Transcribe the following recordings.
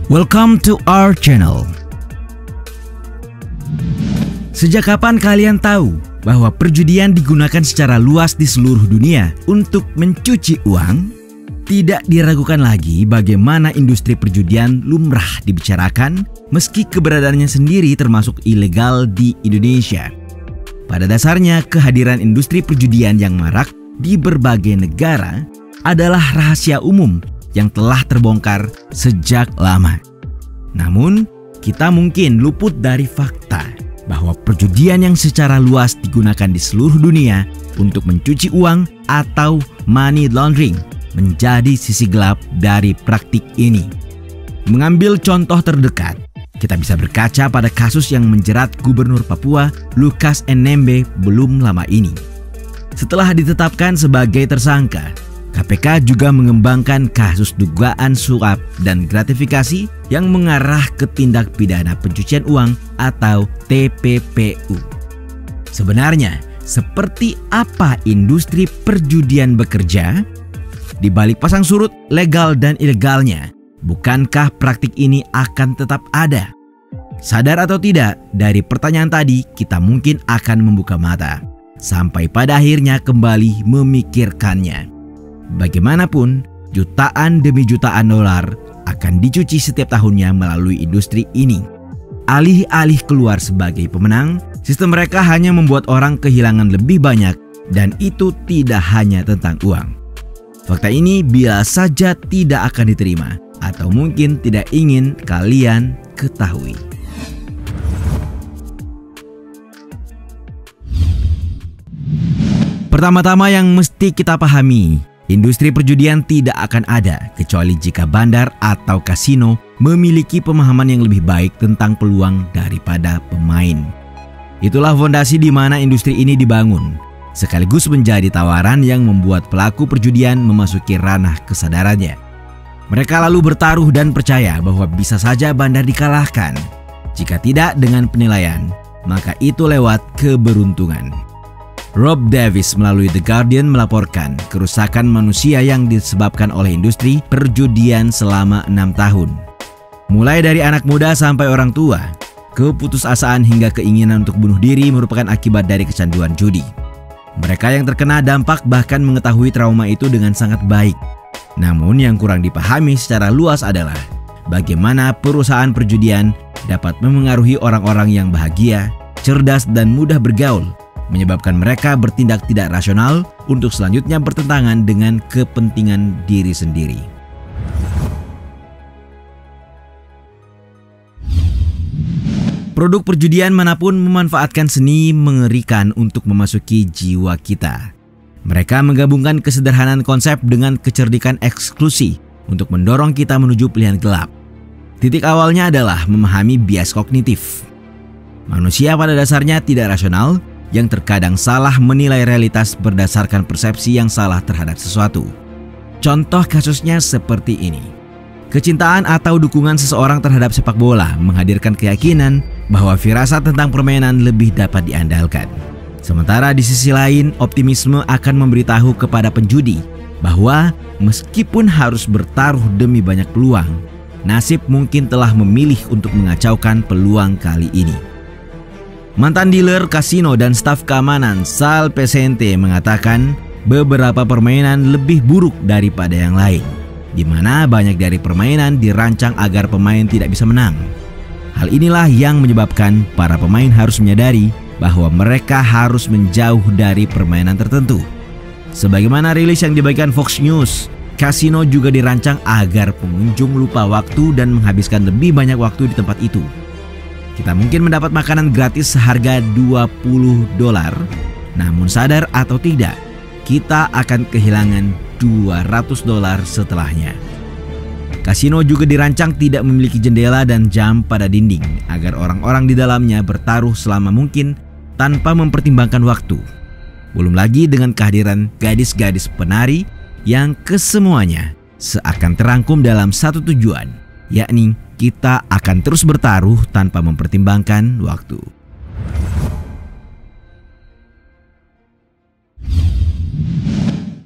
Welcome to our channel. Sejak kapan kalian tahu bahwa perjudian digunakan secara luas di seluruh dunia untuk mencuci uang? Tidak diragukan lagi bagaimana industri perjudian lumrah dibicarakan meski keberadaannya sendiri termasuk ilegal di Indonesia. Pada dasarnya, kehadiran industri perjudian yang marak di berbagai negara adalah rahasia umum yang telah terbongkar sejak lama. Namun, kita mungkin luput dari fakta bahwa perjudian yang secara luas digunakan di seluruh dunia untuk mencuci uang atau money laundering menjadi sisi gelap dari praktik ini. Mengambil contoh terdekat, kita bisa berkaca pada kasus yang menjerat Gubernur Papua Lukas NMB belum lama ini. Setelah ditetapkan sebagai tersangka, KPK juga mengembangkan kasus dugaan suap dan gratifikasi yang mengarah ke tindak pidana pencucian uang atau TPPU. Sebenarnya, seperti apa industri perjudian bekerja? Di balik pasang surut legal dan ilegalnya, bukankah praktik ini akan tetap ada? Sadar atau tidak, dari pertanyaan tadi kita mungkin akan membuka mata, sampai pada akhirnya kembali memikirkannya. Bagaimanapun, jutaan demi jutaan dolar akan dicuci setiap tahunnya melalui industri ini. Alih-alih keluar sebagai pemenang, sistem mereka hanya membuat orang kehilangan lebih banyak, dan itu tidak hanya tentang uang. Fakta ini biasa saja tidak akan diterima, atau mungkin tidak ingin kalian ketahui. Pertama-tama yang mesti kita pahami, industri perjudian tidak akan ada kecuali jika bandar atau kasino memiliki pemahaman yang lebih baik tentang peluang daripada pemain. Itulah fondasi di mana industri ini dibangun, sekaligus menjadi tawaran yang membuat pelaku perjudian memasuki ranah kesadarannya. Mereka lalu bertaruh dan percaya bahwa bisa saja bandar dikalahkan. Jika tidak dengan penilaian, maka itu lewat keberuntungan. Rob Davis melalui The Guardian melaporkan kerusakan manusia yang disebabkan oleh industri perjudian selama 6 tahun. Mulai dari anak muda sampai orang tua, keputusasaan hingga keinginan untuk bunuh diri merupakan akibat dari kecanduan judi. Mereka yang terkena dampak bahkan mengetahui trauma itu dengan sangat baik. Namun yang kurang dipahami secara luas adalah bagaimana perusahaan perjudian dapat memengaruhi orang-orang yang bahagia, cerdas dan mudah bergaul, menyebabkan mereka bertindak tidak rasional untuk selanjutnya bertentangan dengan kepentingan diri sendiri. Produk perjudian manapun memanfaatkan seni mengerikan untuk memasuki jiwa kita. Mereka menggabungkan kesederhanaan konsep dengan kecerdikan eksklusi untuk mendorong kita menuju pilihan gelap. Titik awalnya adalah memahami bias kognitif. Manusia pada dasarnya tidak rasional, yang terkadang salah menilai realitas berdasarkan persepsi yang salah terhadap sesuatu. Contoh kasusnya seperti ini. Kecintaan atau dukungan seseorang terhadap sepak bola menghadirkan keyakinan bahwa firasat tentang permainan lebih dapat diandalkan. Sementara di sisi lain, optimisme akan memberitahu kepada penjudi bahwa meskipun harus bertaruh demi banyak peluang, nasib mungkin telah memilih untuk mengacaukan peluang kali ini. Mantan dealer kasino dan staf keamanan Sal Pesente mengatakan beberapa permainan lebih buruk daripada yang lain, di mana banyak dari permainan dirancang agar pemain tidak bisa menang. Hal inilah yang menyebabkan para pemain harus menyadari bahwa mereka harus menjauh dari permainan tertentu. Sebagaimana rilis yang dibagikan Fox News, kasino juga dirancang agar pengunjung lupa waktu dan menghabiskan lebih banyak waktu di tempat itu. Kita mungkin mendapat makanan gratis seharga $20, namun sadar atau tidak, kita akan kehilangan $200 setelahnya. Kasino juga dirancang tidak memiliki jendela dan jam pada dinding agar orang-orang di dalamnya bertaruh selama mungkin tanpa mempertimbangkan waktu. Belum lagi dengan kehadiran gadis-gadis penari yang kesemuanya seakan terangkum dalam satu tujuan, yakni kita akan terus bertaruh tanpa mempertimbangkan waktu.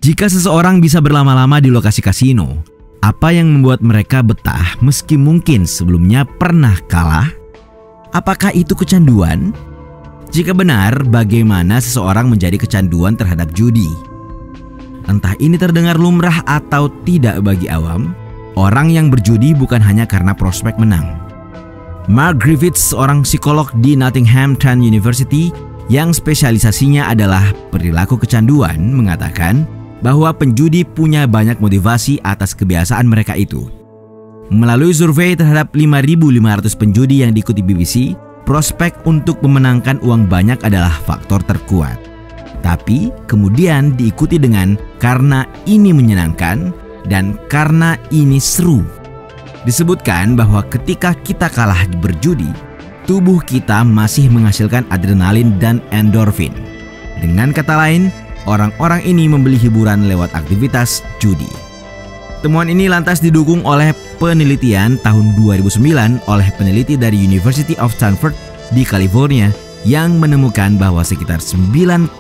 Jika seseorang bisa berlama-lama di lokasi kasino, Apa yang membuat mereka betah meski mungkin sebelumnya pernah kalah? Apakah itu kecanduan? Jika benar, bagaimana seseorang menjadi kecanduan terhadap judi? Entah ini terdengar lumrah atau tidak bagi awam, orang yang berjudi bukan hanya karena prospek menang. Mark Griffiths, seorang psikolog di Nottinghamton University yang spesialisasinya adalah perilaku kecanduan, mengatakan bahwa penjudi punya banyak motivasi atas kebiasaan mereka itu. Melalui survei terhadap 5.500 penjudi yang diikuti BBC, prospek untuk memenangkan uang banyak adalah faktor terkuat. Tapi kemudian diikuti dengan karena ini menyenangkan dan karena ini seru. Disebutkan bahwa ketika kita kalah berjudi, tubuh kita masih menghasilkan adrenalin dan endorfin. Dengan kata lain, orang-orang ini membeli hiburan lewat aktivitas judi. Temuan ini lantas didukung oleh penelitian tahun 2009 oleh peneliti dari University of Stanford di California yang menemukan bahwa sekitar 92%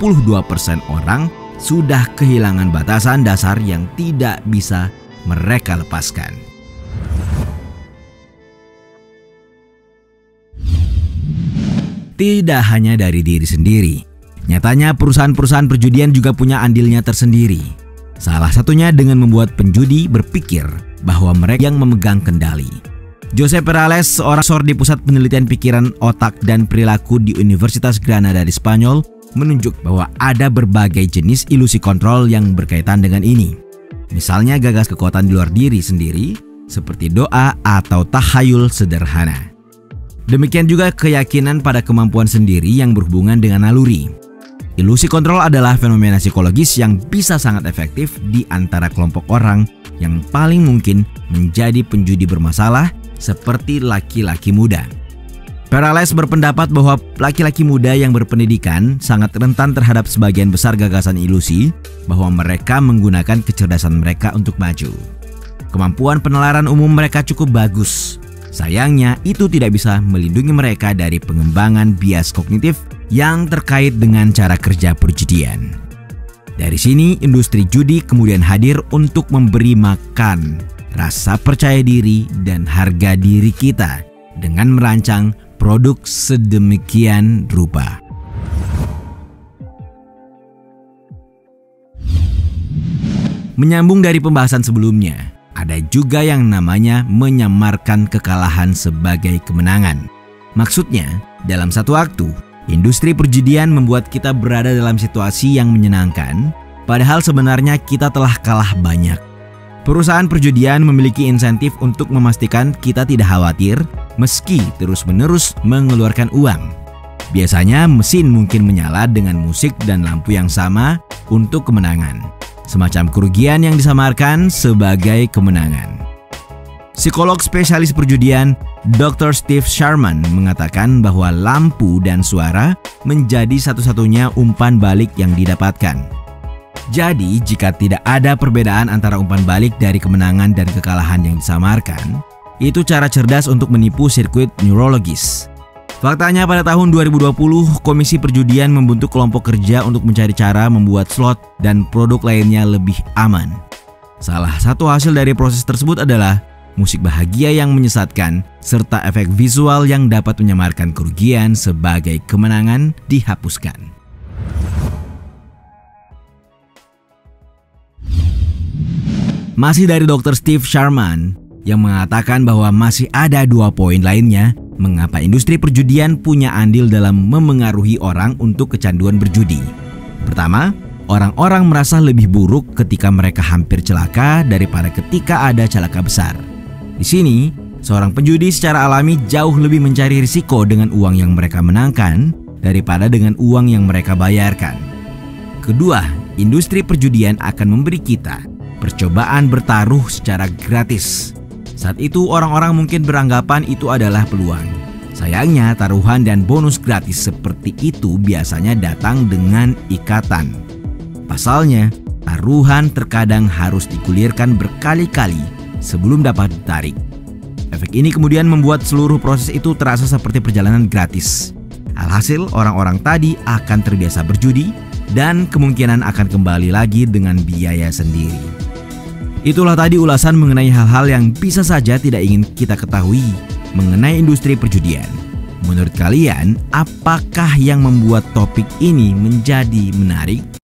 orang sudah kehilangan batasan dasar yang tidak bisa mereka lepaskan. Tidak hanya dari diri sendiri. Nyatanya perusahaan-perusahaan perjudian juga punya andilnya tersendiri. Salah satunya dengan membuat penjudi berpikir bahwa mereka yang memegang kendali. Jose Perales, seorang profesor di Pusat Penelitian Pikiran, Otak, dan Perilaku di Universitas Granada di Spanyol, menunjuk bahwa ada berbagai jenis ilusi kontrol yang berkaitan dengan ini. Misalnya gagas kekuatan di luar diri sendiri, seperti doa atau tahayul sederhana. Demikian juga keyakinan pada kemampuan sendiri yang berhubungan dengan naluri. Ilusi kontrol adalah fenomena psikologis yang bisa sangat efektif di antara kelompok orang yang paling mungkin menjadi penjudi bermasalah seperti laki-laki muda. Perales berpendapat bahwa laki-laki muda yang berpendidikan sangat rentan terhadap sebagian besar gagasan ilusi bahwa mereka menggunakan kecerdasan mereka untuk maju. Kemampuan penalaran umum mereka cukup bagus. Sayangnya, itu tidak bisa melindungi mereka dari pengembangan bias kognitif yang terkait dengan cara kerja perjudian. Dari sini, industri judi kemudian hadir untuk memberi makan rasa percaya diri dan harga diri kita dengan merancang produk sedemikian rupa. Menyambung dari pembahasan sebelumnya, ada juga yang namanya menyamarkan kekalahan sebagai kemenangan. Maksudnya, dalam satu waktu, industri perjudian membuat kita berada dalam situasi yang menyenangkan, padahal sebenarnya kita telah kalah banyak. Perusahaan perjudian memiliki insentif untuk memastikan kita tidak khawatir meski terus-menerus mengeluarkan uang. Biasanya mesin mungkin menyala dengan musik dan lampu yang sama untuk kemenangan. Semacam kerugian yang disamarkan sebagai kemenangan. Psikolog spesialis perjudian Dr. Steve Sharman mengatakan bahwa lampu dan suara menjadi satu-satunya umpan balik yang didapatkan. Jadi, jika tidak ada perbedaan antara umpan balik dari kemenangan dan kekalahan yang disamarkan, itu cara cerdas untuk menipu sirkuit neurologis. Faktanya pada tahun 2020, Komisi Perjudian membentuk kelompok kerja untuk mencari cara membuat slot dan produk lainnya lebih aman. Salah satu hasil dari proses tersebut adalah musik bahagia yang menyesatkan serta efek visual yang dapat menyamarkan kerugian sebagai kemenangan dihapuskan. Masih dari Dr. Steve Sharman yang mengatakan bahwa masih ada 2 poin lainnya mengapa industri perjudian punya andil dalam memengaruhi orang untuk kecanduan berjudi. Pertama, orang-orang merasa lebih buruk ketika mereka hampir celaka daripada ketika ada celaka besar. Di sini, seorang penjudi secara alami jauh lebih mencari risiko dengan uang yang mereka menangkan daripada dengan uang yang mereka bayarkan. Kedua, industri perjudian akan memberi kita percobaan bertaruh secara gratis. Saat itu orang-orang mungkin beranggapan itu adalah peluang. Sayangnya taruhan dan bonus gratis seperti itu biasanya datang dengan ikatan. Pasalnya, taruhan terkadang harus digulirkan berkali-kali sebelum dapat ditarik. Efek ini kemudian membuat seluruh proses itu terasa seperti perjalanan gratis. Alhasil orang-orang tadi akan terbiasa berjudi dan kemungkinan akan kembali lagi dengan biaya sendiri. Itulah tadi ulasan mengenai hal-hal yang bisa saja tidak ingin kita ketahui mengenai industri perjudian. Menurut kalian, apakah yang membuat topik ini menjadi menarik?